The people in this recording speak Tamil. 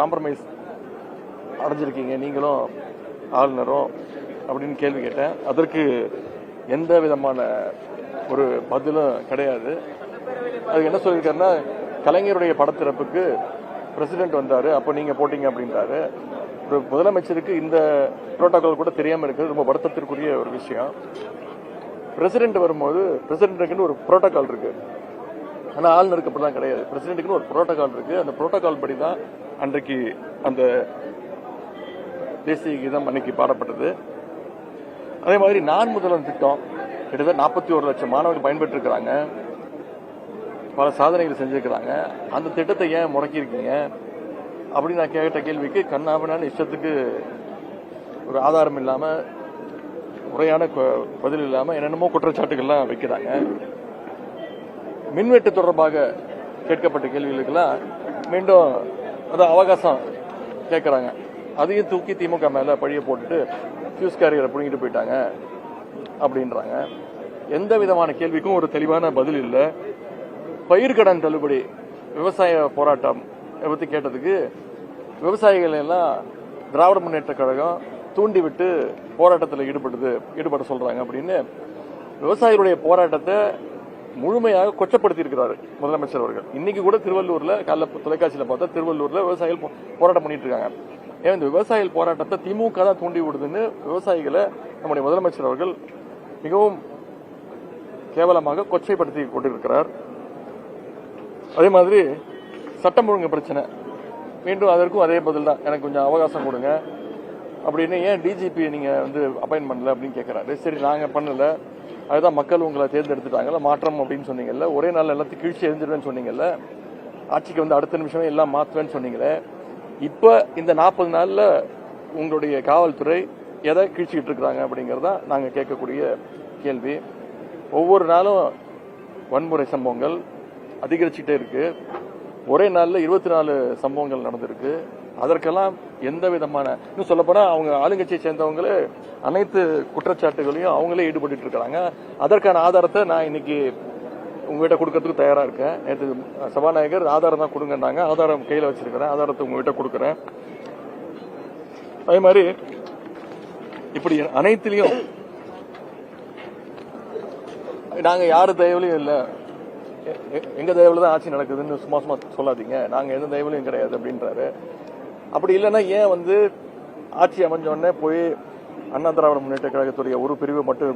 காம்ப்ரமைஸ் அடைஞ்சிருக்கீங்க நீங்களும் ஆளுநரும் அப்படின்னு கேள்வி கேட்டேன். அதற்கு எந்த விதமான ஒரு பதிலும் கிடையாது. அதுக்கு என்ன சொல்லியிருக்காருன்னா, கலைஞருடைய படத்திறப்புக்கு பிரசிடென்ட் வந்தாரு, அப்போ நீங்க போட்டீங்க அப்படின்றாரு. ஒரு முதலமைச்சருக்கு இந்த புரோட்டோகால் கூட தெரியாம இருக்கிறது ரொம்ப வருத்தத்திற்குரிய ஒரு விஷயம். பிரசிடென்ட் வரும்போது பிரசிடென்ட்டுக்குன்னு ஒரு புரோட்டோகால் இருக்கு, ஆனா ஆளுநருக்கு அப்படிலாம் கிடையாது. பிரசிடென்ட்டுக்குன்னு ஒரு புரோட்டோகால் இருக்கு. அந்த புரோட்டோகால் படி தான் அன்றைக்கு அந்த தேசிய கீதம் அன்னைக்கு பாடப்பட்டது. அதே மாதிரி நான் முதல்வன் திட்டம் கிட்டத்தட்ட 41 லட்சம் மாணவர்கள் பயன்பெற்று இருக்கிறாங்க, பல சாதனைகள் செஞ்சிருக்கிறாங்க. அந்த திட்டத்தை ஏன் முடக்கியிருக்கீங்க அப்படின்னு நான் கேட்ட கேள்விக்கு கண்ணாபின்னு இஷ்டத்துக்கு ஒரு ஆதாரம் இல்லாம முறையான பதில் இல்லாம என்னென்னமோ குற்றச்சாட்டுகள்லாம் வைக்கிறாங்க. மின்வெட்டு தொடர்பாக கேட்கப்பட்ட கேள்விகளுக்கெல்லாம் மீண்டும் அதான் அவகாசம் கேட்கறாங்க. அதையும் தூக்கி திமுக மேல பழிய போட்டுட்டு ஃபியூஸ் கேரியரை புடிங்கிட்டு போயிட்டாங்க அப்படின்றாங்க. எந்த விதமான கேள்விக்கும் ஒரு தெளிவான பதில் இல்லை. பயிர்க்கடன் தள்ளுபடி விவசாய போராட்டம் பத்தி கேட்டதுக்கு விவசாயிகள் எல்லாம் திராவிட முன்னேற்ற கழகம் தூண்டிவிட்டு போராட்டத்தில் ஈடுபட சொல்றாங்க அப்படின்னு விவசாயிகளுடைய போராட்டத்தை முழுமையாக கொச்சப்படுத்தி இருக்கிறாரு முதலமைச்சர் அவர்கள். இன்னைக்கு கூட திருவள்ளூர்ல காலைல தொலைக்காட்சியில பார்த்தா திருவள்ளூர்ல விவசாயிகள் போராட்டம் பண்ணிட்டு இருக்காங்க. ஏன் இந்த விவசாயிகள் போராட்டத்தை திமுக தான் தூண்டி விடுதுன்னு விவசாயிகளை நம்முடைய முதலமைச்சர் அவர்கள் மிகவும் கேவலமாக கொச்சைப்படுத்தி கொண்டிருக்கிறார். அதே மாதிரி சட்டம் ஒழுங்கு பிரச்சனை, மீண்டும் அதற்கும் அதே பதில் தான், எனக்கு கொஞ்சம் அவகாசம் கொடுங்க அப்படின்னு. ஏன் டிஜிபி நீங்க அப்பாயின்ட் பண்ணல அப்படின்னு கேட்கிறாரு. சரி, நாங்க பண்ணல, அதுதான் மக்கள் உங்களை தேர்ந்தெடுத்துட்டாங்கல்ல, மாற்றம் அப்படின்னு சொன்னீங்கல்ல, ஒரே நாள் எல்லாத்தையும் கீழ்ச்சி எரிஞ்சிருவேன்னு சொன்னீங்கல்ல, ஆட்சிக்கு அடுத்த நிமிஷமே எல்லாம் மாத்துவேன்னு சொன்னீங்களே, இப்ப இந்த 40 நாள்ல உங்களுடைய காவல்துறை எதை கீழ்ச்சிட்டு இருக்கிறாங்க அப்படிங்கறதா நாங்க கேட்கக்கூடிய கேள்வி. ஒவ்வொரு நாளும் வன்முறை சம்பவங்கள் அதிகரிச்சுட்டே இருக்கு. ஒரே நாள்ல 24 சம்பவங்கள் நடந்திருக்கு. அதற்கெல்லாம் எந்த விதமான, இன்னும் சொல்லப்போனா அவங்க ஆளுங்கட்சியை சேர்ந்தவங்களே அனைத்து குற்றச்சாட்டுகளையும் அவங்களே ஈடுபட்டு இருக்காங்க. அதற்கான ஆதாரத்தை நான் இன்னைக்கு உங்ககிட்ட கொடுக்கறதுக்கு தயாரா இருக்கேன். நேற்று சபாநாயகர் ஆதாரம் தான் கொடுங்கன்னாங்க, ஆதாரம் கையில வச்சிருக்கிறேன், ஆதாரத்தை உங்ககிட்ட கொடுக்கறேன். அதே மாதிரி இப்படி அனைத்திலையும் நாங்க யாரு தயவுலையும் இல்ல, எங்க தயவுல தான் ஆட்சி நடக்குதுன்னு சும்மா சும்மா சொல்லாதீங்க, நாங்க எந்த தயவுலையும் கிடையாது அப்படின்றாரு. அப்படி இல்லைன்னா ஏன் ஆட்சி அமைஞ்ச உடனே போய் அண்ணா திராவிட முன்னேற்ற கழகத்துடைய ஒரு பிரிவு மட்டும்